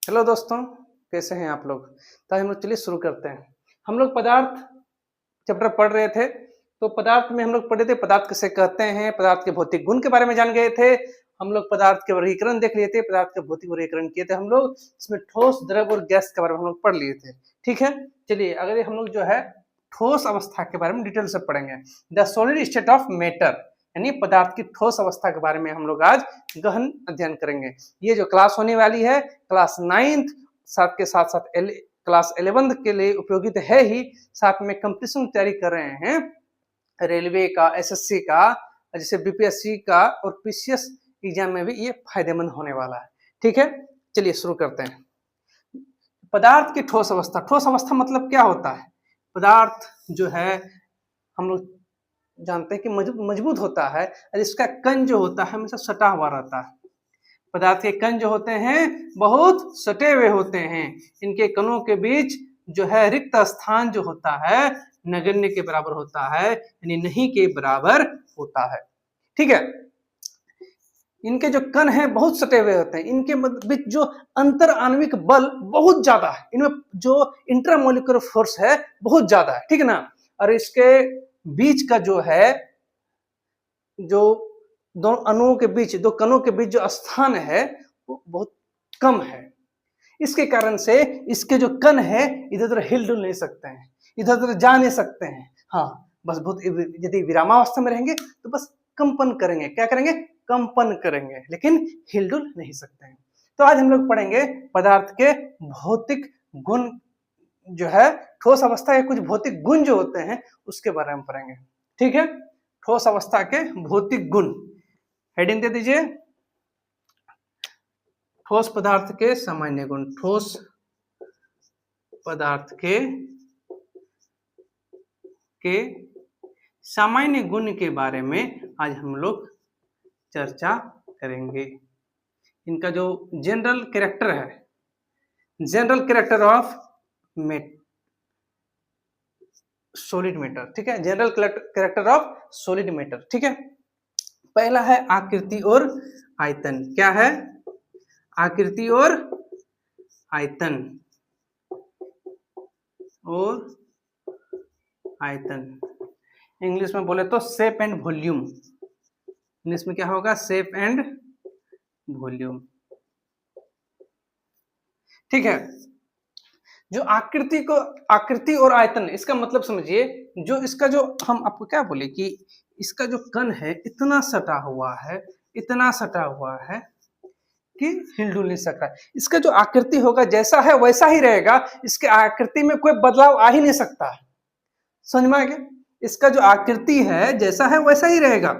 Hello दोस्तों, कैसे हैं आप लोग। तो हम लोग चलिए शुरू करते हैं। हम लोग पदार्थ चैप्टर पढ़ रहे थे। तो पदार्थ में हम लोग पढ़े थे पदार्थ किसे कहते हैं, पदार्थ के भौतिक गुण के बारे में जान गए थे। हम लोग पदार्थ के वर्गीकरण देख लिए थे, पदार्थ के भौतिक वर्गीकरण किए थे हम लोग। इसमें ठोस, द्रव और गैस के बारे में हम लोग पढ़ लिए थे। ठीक है, चलिए अगर हम लोग जो है ठोस अवस्था के बारे में डिटेल से पढ़ेंगे। The solid state of matter, यानी पदार्थ की ठोस अवस्था के बारे में हम लोग आज गहन अध्ययन करेंगे। ये जो क्लास होने वाली है क्लास 9th साथ के साथ साथ क्लास 11th के लिए उपयोगी तो है ही, साथ में कंपटीशन तैयारी कर रहे हैं रेलवे का, एसएससी का, जैसे बीपीएससी का और पीसीएस एग्जाम में भी ये फायदेमंद होने वाला है। ठीक है, चलिए शुरू करते हैं। पदार्थ की ठोस अवस्था। ठोस अवस्था मतलब क्या होता है? पदार्थ जो है हम लोग जानते हैं कि मजबूत होता है और इसका कण जो होता है हमेशा सटा हुआ रहता है। पदार्थ के कण जो होते हैं बहुत सटे हुए होते हैं। इनके कणों के बीच जो है रिक्त स्थान जो होता है नगण्य के बराबर होता है, यानी नहीं के बराबर होता है। ठीक है, इनके जो कण हैं बहुत सटे हुए होते हैं। इनके बीच जो अंतर आणविक बल बहुत ज्यादा है, इनमें जो इंट्रामोलिकुलर फोर्स है बहुत ज्यादा है। ठीक है ना, और इसके बीच का जो है जो दो अणुओं के बीच, दो कणों के बीच जो स्थान है वो बहुत कम है। इसके कारण से इसके जो कण है इधर उधर हिल डुल नहीं सकते हैं, इधर उधर जा नहीं सकते हैं। हाँ, बस बहुत यदि विरामावस्था में रहेंगे तो बस कंपन करेंगे। क्या करेंगे? कंपन करेंगे, लेकिन हिल डुल नहीं सकते हैं। तो आज हम लोग पढ़ेंगे पदार्थ के भौतिक गुण जो है, ठोस अवस्था के कुछ भौतिक गुण जो होते हैं उसके बारे में पढ़ेंगे। ठीक है, ठोस अवस्था के भौतिक गुण हेडिंग दे दीजिए, ठोस पदार्थ के सामान्य गुण। ठोस पदार्थ के सामान्य गुण के बारे में आज हम लोग चर्चा करेंगे। इनका जो जनरल कैरेक्टर है, general character of solid matter. ठीक है, general character of solid matter. ठीक है, पहला है आकृति और आयतन। क्या है? आकृति और आयतन और आयतन। इंग्लिश में बोले तो शेप एंड वॉल्यूम। इंग्लिश में क्या होगा? Shape and volume. ठीक है, जो आकृति और आयतन, इसका मतलब समझिए, जो इसका जो हम आपको क्या बोले कि इसका जो कण है इतना सटा हुआ है, इतना सटा हुआ है कि हिलडुल नहीं सकता। इसका जो आकृति होगा जैसा है वैसा ही रहेगा, इसके आकृति में कोई बदलाव आ ही नहीं सकता है। समझ में आ गया? इसका जो आकृति है जैसा है वैसा ही रहेगा,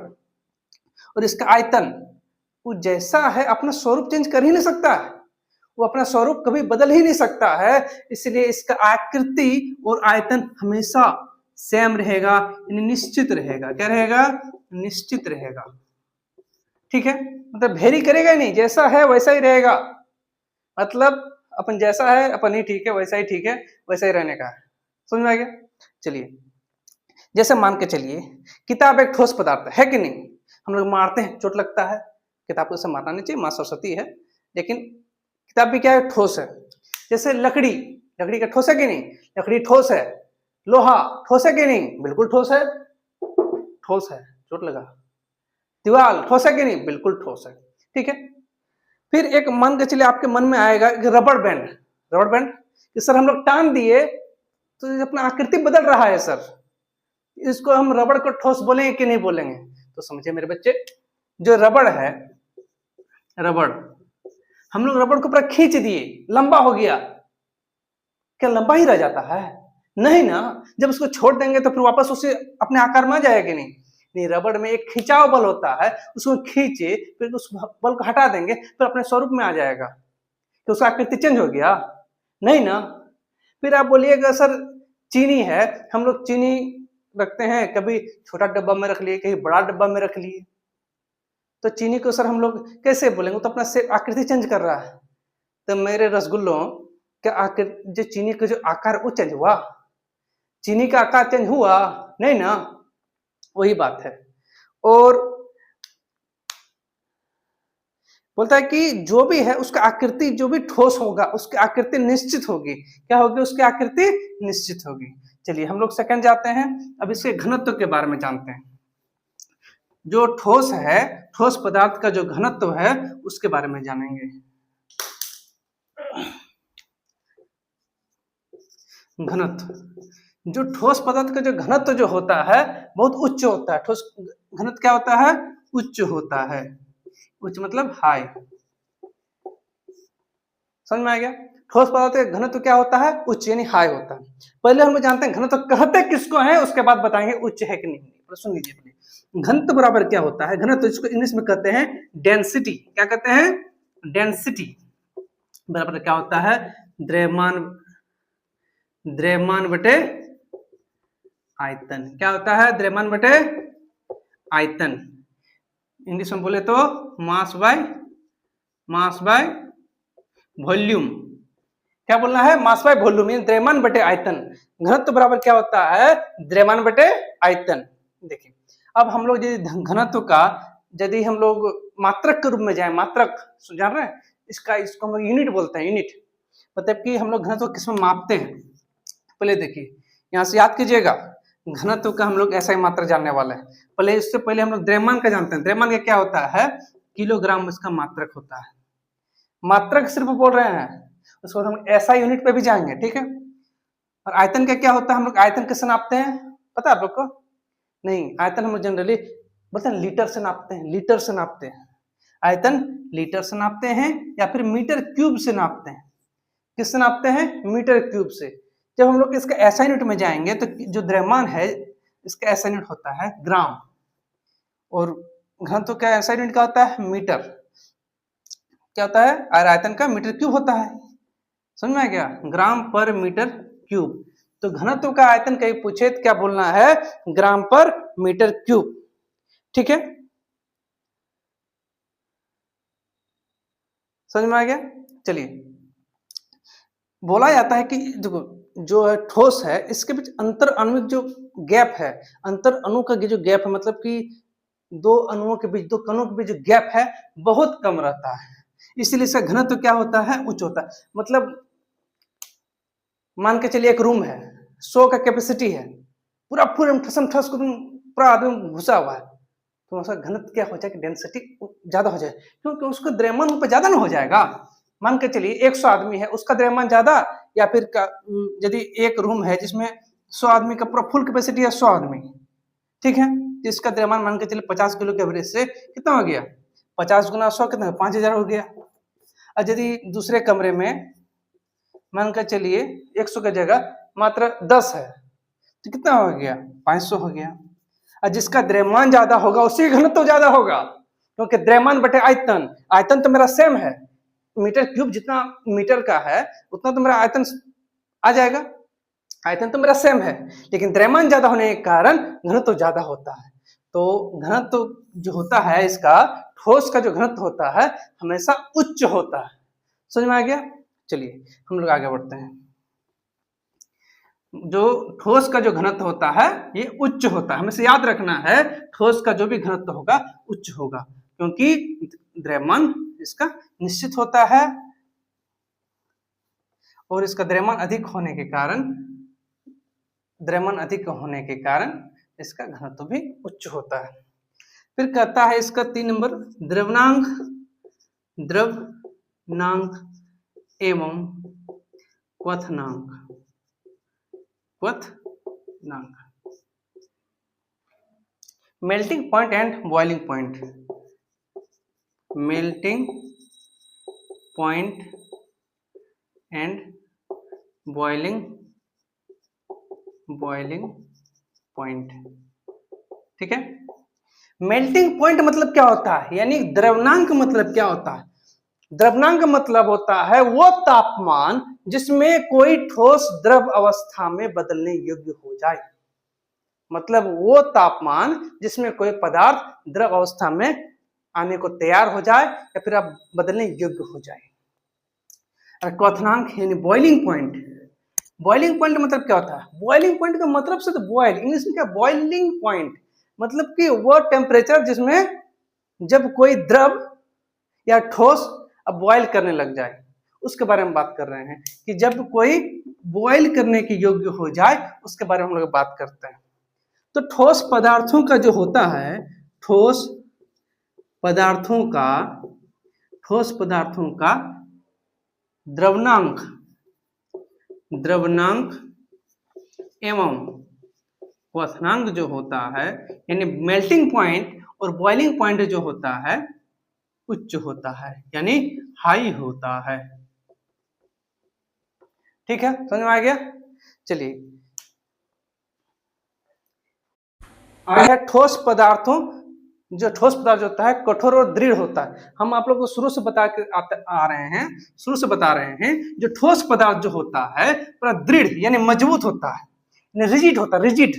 और इसका आयतन वो जैसा है अपना स्वरूप चेंज कर ही नहीं सकता है, वो अपना स्वरूप कभी बदल ही नहीं सकता है। इसलिए इसका आकृति और आयतन हमेशा सेम रहेगा, यानी निश्चित रहेगा। क्या रहेगा? निश्चित रहेगा। ठीक है, मतलब वेरी करेगा ही नहीं, जैसा है वैसा ही रहेगा। मतलब अपन जैसा है अपन ही ठीक है, वैसा ही ठीक है, वैसा ही रहने का है। समझ में आ गया? चलिए, जैसे मान के चलिए किताब एक ठोस पदार्थ है कि नहीं? हम लोग मारते हैं, चोट लगता है, किताब को मारना नहीं चाहिए, माँ सरस्वती है, लेकिन किताब भी क्या है? ठोस है। जैसे लकड़ी, लकड़ी का ठोस है कि नहीं? लकड़ी ठोस है। लोहा ठोस है कि नहीं? बिल्कुल ठोस है, ठोस है, चोट लगा। दीवार ठोस है कि नहीं? बिल्कुल ठोस है। ठीक है, फिर एक मान के चलिए आपके मन में आएगा कि रबड़ बैंड, रबड़ बैंड कि सर हम लोग टान दिए तो अपना आकृति बदल रहा है सर, इसको हम रबड़ को ठोस बोलेंगे कि नहीं बोलेंगे? तो समझिए मेरे बच्चे, जो रबड़ है, रबड़ हम लोग रबड़ को पूरा खींच दिए, लंबा हो गया, क्या लंबा ही रह जाता है? नहीं ना, जब उसको छोड़ देंगे तो फिर वापस उसे अपने आकार में आ जाएगा नहीं? नहीं, रबड़ में एक खिंचाव बल होता है, उसको खींचे फिर उस बल को हटा देंगे फिर अपने स्वरूप में आ जाएगा। तो उसका आकृति चेंज हो गया? नहीं ना। फिर आप बोलिएगा सर चीनी है, हम लोग चीनी रखते हैं, कभी छोटा डब्बा में रख लिए, कहीं बड़ा डब्बा में रख लिए, तो चीनी को सर हम लोग कैसे बोलेंगे? तो अपना आकृति चेंज कर रहा है। तो मेरे रसगुल्लों, क्या आकृति जो चीनी का जो आकार वो चेंज हुआ? चीनी का आकार चेंज हुआ? नहीं ना। वही बात है। और बोलता है कि जो भी है उसका आकृति, जो भी ठोस होगा उसकी आकृति निश्चित होगी। क्या होगी? उसकी आकृति निश्चित होगी। चलिए हम लोग सेकंड जाते हैं, अब इसके घनत्व के बारे में जानते हैं। जो ठोस है, ठोस पदार्थ का जो घनत्व है उसके बारे में जानेंगे। घनत्व, जो ठोस पदार्थ का जो घनत्व जो होता है बहुत उच्च होता है। ठोस घनत्व क्या होता है? उच्च होता है। उच्च मतलब हाई। समझ में आ गया? ठोस पदार्थ का घनत्व क्या होता है? उच्च यानी हाई होता है। पहले हम जानते हैं घनत्व कहते किसको है, उसके बाद बताएंगे उच्च है कि नहीं। सुन लीजिए पहले, घनत्व बराबर क्या होता है? घनत्व इसको इंग्लिश में कहते हैं डेंसिटी। क्या कहते हैं? डेंसिटी बराबर क्या होता है? द्रव्यमान बटे आयतन। क्या होता है? द्रव्यमान बटे आयतन। इंग्लिश में बोले तो मास बाय वॉल्यूम। क्या बोलना है? मास बाय वॉल्यूम, यानी द्रव्यमान बटे आयतन। घनत्व बराबर क्या होता है? द्रव्यमान बटे आयतन। देखिए अब हम लोग यदि घनत्व का यदि हम लोग मात्रक के रूप में जाए, मात्रक जान रहे हैं इसको हम लोग यूनिट बोलते हैं। यूनिट मतलब कि हम लोग घनत्व किसमें मापते हैं। पहले देखिए यहाँ से याद कीजिएगा, घनत्व का हम लोग ऐसा ही मात्रक जानने वाले हैं। पहले इससे पहले हम लोग द्रव्यमान का जानते हैं। द्रव्यमान का क्या होता है? किलोग्राम इसका मात्रक होता है। मात्रक सिर्फ बोल रहे हैं, उसको हम ऐसा यूनिट पे भी जाएंगे, ठीक है। और आयतन का क्या होता है? हम लोग आयतन किससे नापते हैं पता है आप लोग को? नहीं, आयतन हम लोग जनरली बोलते हैं लीटर से नापते हैं। लीटर से नापते हैं आयतन, लीटर से नापते हैं या फिर मीटर क्यूब से नापते हैं। किससे नापते हैं? मीटर क्यूब से। जब हम लोग इसका ऐसा यूनिट में जाएंगे तो जो द्रव्यमान है इसका ऐसा यूनिट होता है ग्राम, और घनत्व का ऐसा यूनिट क्या होता है? मीटर। क्या होता है? और आयतन का मीटर क्यूब होता है। समझ में आ गया? ग्राम पर मीटर क्यूब। तो घनत्व का आयतन कहीं पूछे तो क्या बोलना है? ग्राम पर मीटर क्यूब। ठीक है, समझ में आ गया? चलिए, बोला जाता है कि देखो जो है ठोस है इसके बीच अंतर आणविक जो गैप है, अंतर अणु का जो गैप है, मतलब कि दो अणुओं के बीच, दो कणों के बीच जो गैप है बहुत कम रहता है। इसीलिए इसका घनत्व क्या होता है? उच्च होता है। मतलब मान के चलिए एक रूम है, 100 का कैपेसिटी है, पूरा पूरा ठसम ठस पूरा आदमी घुसा हुआ है, तो उसका घनत्व क्या हो जाएगा? डेंसिटी ज्यादा हो जाए, क्योंकि उसका द्रव्यमान ऊपर ज्यादा ना हो जाएगा। मान के चलिए 100 आदमी है, उसका द्रव्यमान ज्यादा, या फिर यदि एक रूम है जिसमें 100 आदमी का पूरा फुल कैपेसिटी है 100 आदमी, ठीक है, तो इसका द्रव्यमान मान के चलिए 50 किलो के एवरेज से कितना हो गया? 50 गुना 100 कितना? 5000 हो गया। और यदि दूसरे कमरे में मान कर चलिए 100 की जगह मात्र 10 है तो कितना हो गया? 500 हो गया। और जिसका द्रव्यमान ज्यादा होगा उसी घनत्व तो ज्यादा होगा, क्योंकि द्रव्यमान बटे आयतन, आयतन तो मेरा सेम है, मीटर क्यूब जितना मीटर का है उतना तो मेरा आयतन आ जाएगा। आयतन तो मेरा सेम है, लेकिन द्रव्यमान ज्यादा होने के कारण घनत्व ज्यादा होता है। तो घनत्व जो होता है इसका, ठोस का जो घनत्व होता है हमेशा उच्च होता है। समझ में आ गया? चलिए हम लोग आगे बढ़ते हैं। जो ठोस का जो घनत्व होता है ये उच्च होता है, हमें याद रखना है, ठोस का जो भी घनत्व होगा उच्च होगा, क्योंकि द्रव्यमान इसका निश्चित होता है और इसका द्रव्यमान अधिक होने के कारण इसका घनत्व भी उच्च होता है। फिर कहता है इसका 3 नंबर, द्रव्यनांक एवं क्वथनांक। Melting point and boiling point. Melting point and boiling point. ठीक है, मेल्टिंग पॉइंट मतलब क्या होता है, यानी द्रव्यनांक मतलब क्या होता है? द्रव्यनांक मतलब होता है वो तापमान जिसमें कोई ठोस द्रव अवस्था में बदलने योग्य हो जाए। मतलब वो तापमान जिसमें कोई पदार्थ द्रव अवस्था में आने को तैयार हो जाए या फिर आप बदलने योग्य हो जाए। और क्वथनांक यानी बॉइलिंग पॉइंट। बॉइलिंग पॉइंट मतलब क्या होता है? बॉइलिंग पॉइंट का मतलब से तो बॉयल, इंग्लिश में क्या? बॉइलिंग पॉइंट मतलब कि वो टेम्परेचर जिसमें जब कोई द्रव या ठोस अब बॉयल करने लग जाए, उसके बारे में बात कर रहे हैं कि जब कोई बॉयल करने के योग्य हो जाए उसके बारे में हम लोग बात करते हैं। तो ठोस पदार्थों का जो होता है, ठोस पदार्थों का द्रवनांक एवं क्वथनांक जो होता है, यानी मेल्टिंग पॉइंट और बॉइलिंग पॉइंट जो होता है उच्च होता है, यानी हाई होता है। ठीक है, समझ में आ गया? चलिए आगे है ठोस पदार्थ होता है कठोर और दृढ़ होता है। हम आप लोग को शुरू से बता रहे हैं जो ठोस पदार्थ जो होता है पूरा दृढ़ यानी मजबूत होता है, रिजिड होता है। रिजिड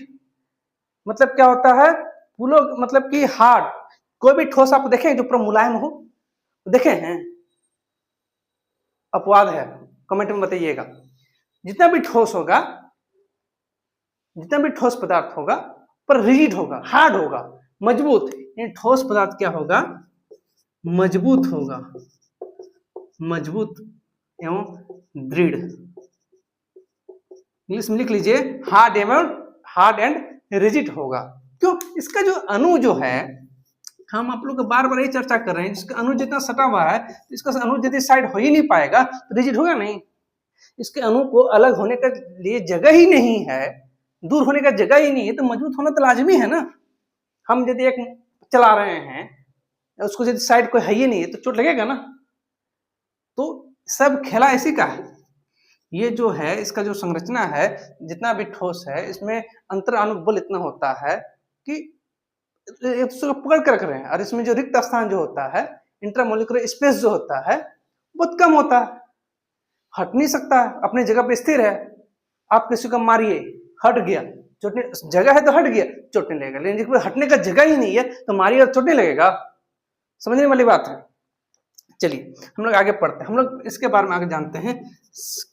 मतलब क्या होता है? मतलब कि हार्ड। कोई भी ठोस आप देखें जो पूरा मुलायम हो, देखे हैं? अपवाद है, कमेंट में बताइएगा। जितना भी ठोस पदार्थ होगा पर रिजिड होगा, हार्ड होगा, मजबूत। यानी ठोस पदार्थ क्या होगा? मजबूत होगा, मजबूत एवं दृढ़। इंग्लिश में लिख लीजिए हार्ड एंड रिजिड होगा। क्यों? इसका जो अणु जो है, हम आप लोग बार बार यही चर्चा कर रहे हैं, जिसका अणु जितना सटा हुआ है इसका अणु यदि साइड हो ही नहीं पाएगा तो रिजिड होगा नहीं। इसके अणु को अलग होने के लिए जगह ही नहीं है, दूर होने का जगह ही नहीं है, तो मजबूत होना तो लाजमी है ना। हम यदि एक चला रहे हैं, उसको यदि साइड कोई है ही नहीं है तो चोट लगेगा ना। तो सब खेला इसी का है। ये जो है इसका जो संरचना है, जितना भी ठोस है, इसमें अंतर आणविक बल इतना होता है कि एक दूसरे को पकड़ कर रख रहे हैं, और इसमें जो रिक्त स्थान जो होता है, इंट्रामोलिकुलर स्पेस जो होता है, बहुत कम होता है, हट नहीं सकता है, अपनी जगह पे स्थिर है। आप किसी को मारिए, हट गया, चोटने जगह है तो हट गया, चोट नहीं लगेगा। लेकिन जिसमें हटने का जगह ही नहीं है तो मारिए और चोट नहीं लगेगा। समझने वाली बात है। चलिए हम लोग आगे पढ़ते हैं, हम लोग इसके बारे में आगे जानते हैं।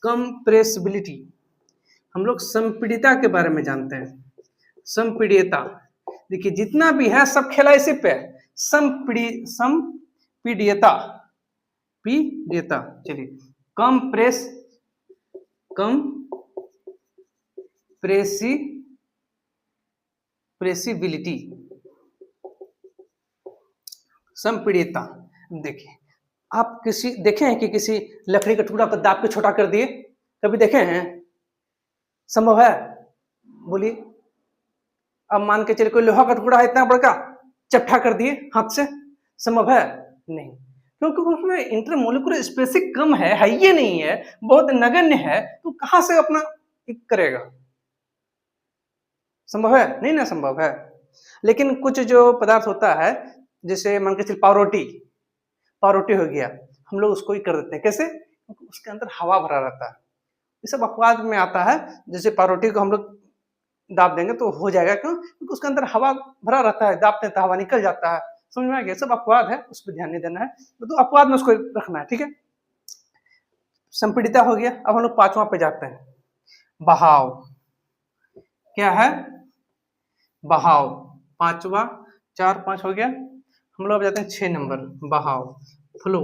कंप्रेसिबिलिटी, हम लोग संपीड़िता के बारे में जानते हैं। संपीड़िता देखिए जितना भी है सब खेला इसी पे है। संपीड़िता पीड़िता। चलिए कंप्रेसिबिलिटी, संपीड़िता। देखिए आप देखे हैं कि किसी लकड़ी का टुकड़ा पर दाब के छोटा कर दिए? कभी देखे हैं? संभव है? बोलिए। अब मान के चलिए कोई लोहा का टुकड़ा है इतना बड़ा, चट्टा कर दिए हाथ से, संभव है? नहीं, क्योंकि उसमें इंटरमोलिकुलर स्पेस कम है, ये नहीं है, बहुत नगण्य है, तो कहां से अपना करेगा? संभव है? नहीं ना, संभव है। लेकिन कुछ जो पदार्थ होता है, जैसे मान के चलिए पावरोटी हो गया, हम लोग उसको ही कर देते हैं। कैसे? क्योंकि उसके अंदर हवा भरा रहता है। ये सब अपवाद में आता है। जैसे पावरोटी को हम लोग दाब देंगे तो हो जाएगा, क्यों? क्योंकि उसके अंदर हवा भरा रहता है, दाबते हैं तो हवा निकल जाता है। समझ में आ गया? सब अपवाद है, उस पर ध्यान नहीं देना है, तो अपवाद में उसको रखना है। ठीक है, संपीड़िता हो गया। अब हम लोग पांचवा पे जाते हैं, बहाव। क्या है? बहाव। पांचवा, 4 5 हो गया। हम लोग जाते हैं 6 नंबर, बहाव, फ्लो।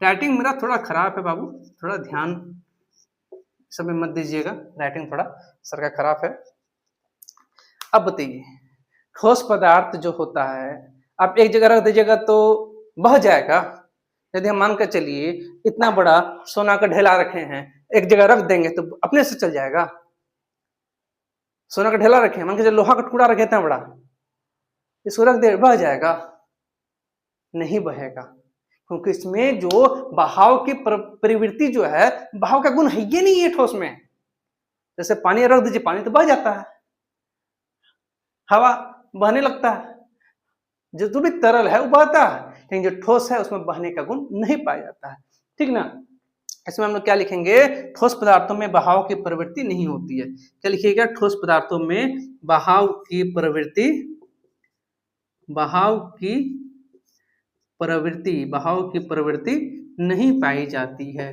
राइटिंग मेरा थोड़ा खराब है बाबू, थोड़ा ध्यान सब में मत दीजिएगा, राइटिंग थोड़ा सर का खराब है। अब बताइए, ठोस पदार्थ जो होता है, आप एक जगह रख दीजिएगा तो बह जाएगा। यदि हम मान कर चलिए इतना बड़ा सोना का ढेला रखे हैं, एक जगह रख देंगे तो अपने से चल जाएगा। सोना का ढेला रखे, मान के चलिए लोहा का टुकड़ा रखे इतना बड़ा, इसको रख दे, बह जाएगा? नहीं बहेगा, क्योंकि इसमें जो बहाव की प्रवृत्ति जो है, बहाव का गुण है ये नहीं है ठोस में। जैसे पानी रख दीजिए, पानी तो बह जाता है, हवा बहने लगता है, जो भी तरल है वो बहता है, लेकिन जो ठोस है उसमें बहने का गुण नहीं पाया जाता है। ठीक ना? इसमें हम लोग क्या लिखेंगे? ठोस पदार्थों में बहाव की प्रवृत्ति नहीं होती है। क्या लिखिएगा? ठोस पदार्थों में बहाव की प्रवृत्ति नहीं पाई जाती है।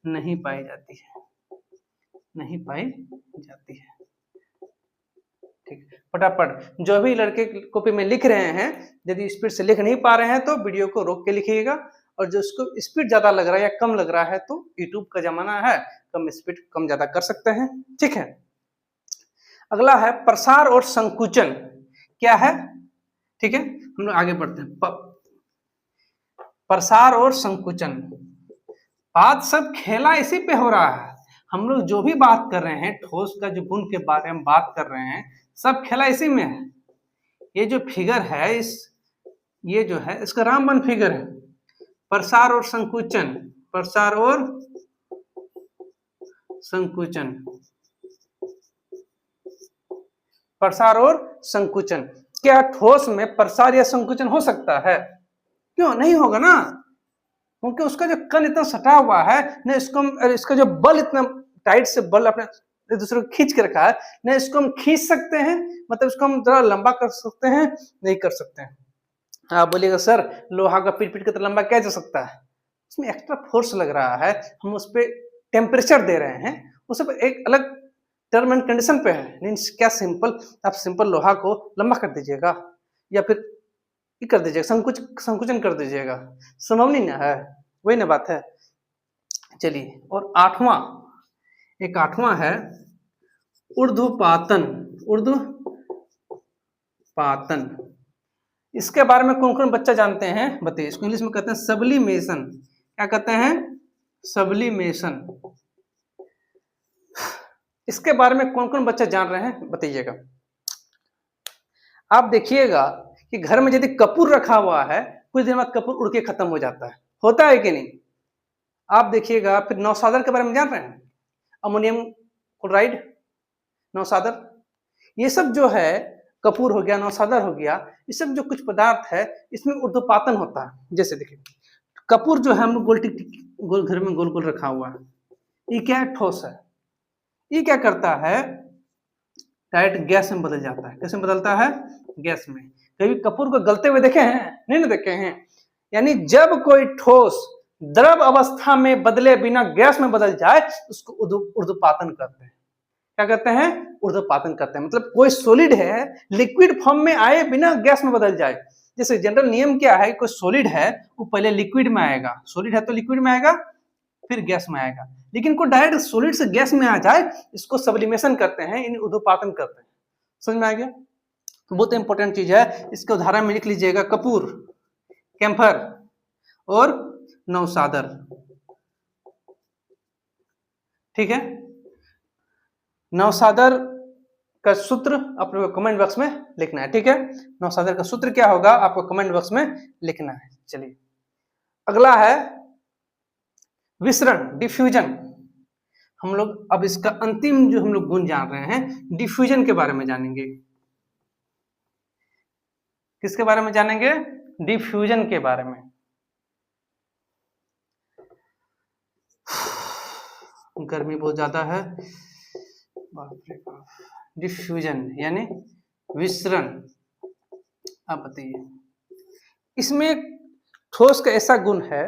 नहीं पाई जाती है। ठीक, फटाफट जो भी लड़के कॉपी में लिख रहे हैं, यदि स्पीड से लिख नहीं पा रहे हैं तो वीडियो को रोक के लिखिएगा, और जो उसको स्पीड ज्यादा लग रहा है या कम लग रहा है तो यूट्यूब का जमाना है, कम स्पीड कम ज्यादा कर सकते हैं। ठीक है, अगला है प्रसार और संकुचन। क्या है? ठीक है, हम लोग आगे बढ़ते हैं। प्रसार और संकुचन, बात सब खेला इसी पे हो रहा है। हम लोग जो भी बात कर रहे हैं, ठोस का जो गुण के बारे में बात कर रहे हैं, सब खेला इसी में है। ये जो फिगर है, ये जो है इसका रामबन फिगर है। प्रसार और संकुचन, प्रसार और संकुचन, प्रसार और संकुचन। क्या ठोस में प्रसार या संकुचन हो सकता है? क्यों नहीं होगा ना, क्योंकि उसका जो कण इतना सटा हुआ है न, इसका जो बल इतना टाइट से बल अपने एक दूसरे को खींच के रखा है, न इसको हम खींच सकते हैं, मतलब इसको हम जरा लंबा कर सकते हैं, नहीं कर सकते हैं। आप बोलिएगा सर लोहा का पीट पीट के तो लंबा क्या जा सकता है, उसमें एक्स्ट्रा फोर्स लग रहा है, हम उस पर टेम्परेचर दे रहे हैं, उस पर एक अलग टर्म एंड कंडीशन पे है। नहीं क्या सिंपल, आप सिंपल लोहा को लंबा कर दीजिएगा या फिर कर दीजिएगा, संकुचन कर दीजिएगा, संभव नहीं ना है, वही ना बात है। चलिए, और एक आठवां है ऊर्ध्वपातन। ऊर्ध्वपातन, इसके बारे में कौन कौन बच्चा जानते हैं बताइए? इसको इंग्लिश में कहते हैं सब्लिमेशन। क्या कहते हैं? सब्लिमेशन। इसके बारे में कौन कौन बच्चा जान रहे हैं बताइएगा। आप देखिएगा कि घर में यदि कपूर रखा हुआ है, कुछ देर बाद कपूर उड़ के खत्म हो जाता है, होता है कि नहीं? आप देखिएगा। फिर नौसादर के बारे में जान रहे हैं? अमोनियम क्लोराइड, नौसादर, ये सब जो है, कपूर हो गया, नौसादर हो गया, ये सब जो कुछ पदार्थ है इसमें ऊर्ध्वपातन होता है। जैसे देखिए कपूर जो है हम लोग गोल घर में गोल गोल रखा हुआ है, ये क्या है? ठोस है। ये क्या करता है? डायरेक्ट गैस में बदल जाता है। कैसे बदलता है? गैस में। कभी कपूर को गलते हुए देखे हैं? नहीं ना देखे हैं। यानी जब कोई ठोस द्रव अवस्था में बदले बिना गैस में बदल जाए उसको ऊर्ध्वपातन करते हैं। क्या कहते हैं? ऊर्ध्वपातन करते हैं। मतलब कोई सॉलिड है, लिक्विड फॉर्म में आए बिना गैस में बदल जाए। जैसे जनरल नियम क्या है, कोई सॉलिड है वो पहले लिक्विड में आएगा, सॉलिड है तो लिक्विड में आएगा, फिर गैस में आएगा। लेकिन कोई डायरेक्ट सॉलिड से गैस में आ जाए, इसको सब्लिमेशन करते हैं, इन ऊर्ध्वपातन करते हैं। समझ में आ गया? बहुत इंपॉर्टेंट चीज है। इसके उदाहरण में लिख लीजिएगा, कपूर, कैम्फर और नौसादर। ठीक है, नौसादर का सूत्र अपने कमेंट बॉक्स में लिखना है। ठीक है, नौसादर का सूत्र क्या होगा आपको कमेंट बॉक्स में लिखना है। चलिए, अगला है विसरण, डिफ्यूजन। हम लोग अब इसका अंतिम जो हम लोग गुण जान रहे हैं, डिफ्यूजन के बारे में जानेंगे। किसके बारे में जानेंगे? डिफ्यूजन के बारे में। गर्मी बहुत ज्यादा है, बाप रे बाप। डिफ्यूजन यानी विसरण। आप बताइए, इसमें ठोस का ऐसा गुण है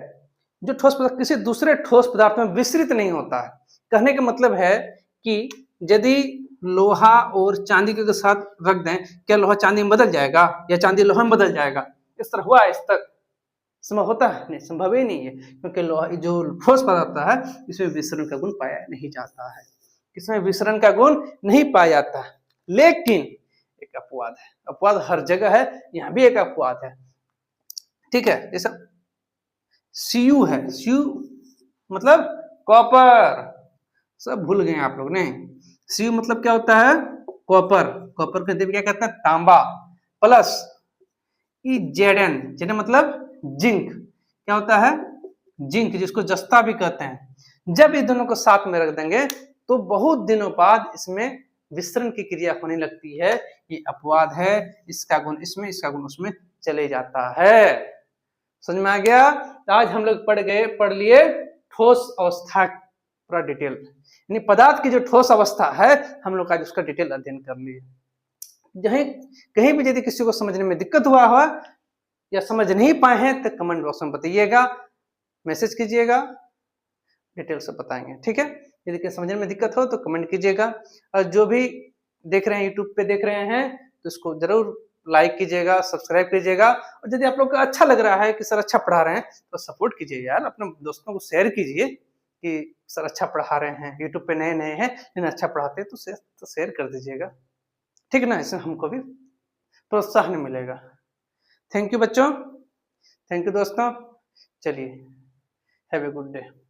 जो ठोस पदार्थ किसी दूसरे ठोस पदार्थ में विसरित नहीं होता है। कहने का मतलब है कि यदि लोहा और चांदी के साथ रख दें, क्या लोहा चांदी में बदल जाएगा या चांदी लोहा में बदल जाएगा? इस तरह हुआ इस तक संभव होता है? नहीं, संभव ही नहीं है, क्योंकि लोहा जो ठोस पदार्थ है इसमें विसरण का गुण पाया नहीं जाता है। इसमें विसरण का गुण नहीं पाया जाता है। लेकिन एक अपवाद है, अपवाद हर जगह है, यहाँ भी एक अपवाद है। ठीक है, जैसा Cu है, Cu मतलब कॉपर। सब भूल गए आप लोग नहीं? Cu मतलब क्या होता है? कॉपर। कॉपर को हिंदी में क्या कहते हैं? तांबा। प्लस Zn, Zn मतलब जिंक। क्या होता है? जिंक, जिसको जस्ता भी कहते हैं। जब ये दोनों को साथ में रख देंगे तो बहुत दिनों बाद इसमें विसरण की क्रिया होने लगती है। ये अपवाद है, इसका गुण इसमें, इसका गुण उसमें चले जाता है। समझ में आ गया? तो आज हम लोग पढ़ लिए ठोस अवस्था पूरा डिटेल, यानी पदार्थ की जो ठोस अवस्था है हम लोग आज उसका डिटेल अध्ययन कर लिए। कहीं भी यदि किसी को समझने में दिक्कत हुआ हो या समझ नहीं पाए हैं तो कमेंट बॉक्स में बताइएगा, मैसेज कीजिएगा, डिटेल से बताएंगे। ठीक है, यदि समझने में दिक्कत हो तो कमेंट कीजिएगा। और जो भी देख रहे हैं यूट्यूब पे देख रहे हैं तो इसको जरूर लाइक कीजिएगा, सब्सक्राइब कीजिएगा। और यदि आप लोग को अच्छा लग रहा है कि सर अच्छा पढ़ा रहे हैं तो सपोर्ट कीजिए यार, अपने दोस्तों को शेयर कीजिए कि सर अच्छा पढ़ा रहे हैं, यूट्यूब पे नए-नए हैं लेकिन अच्छा पढ़ाते हैं, तो शेयर कर दीजिएगा। ठीक है ना? इससे हमको भी प्रोत्साहन मिलेगा। थैंक यू बच्चों, थैंक यू दोस्तों। चलिए, हैव ए गुड डे।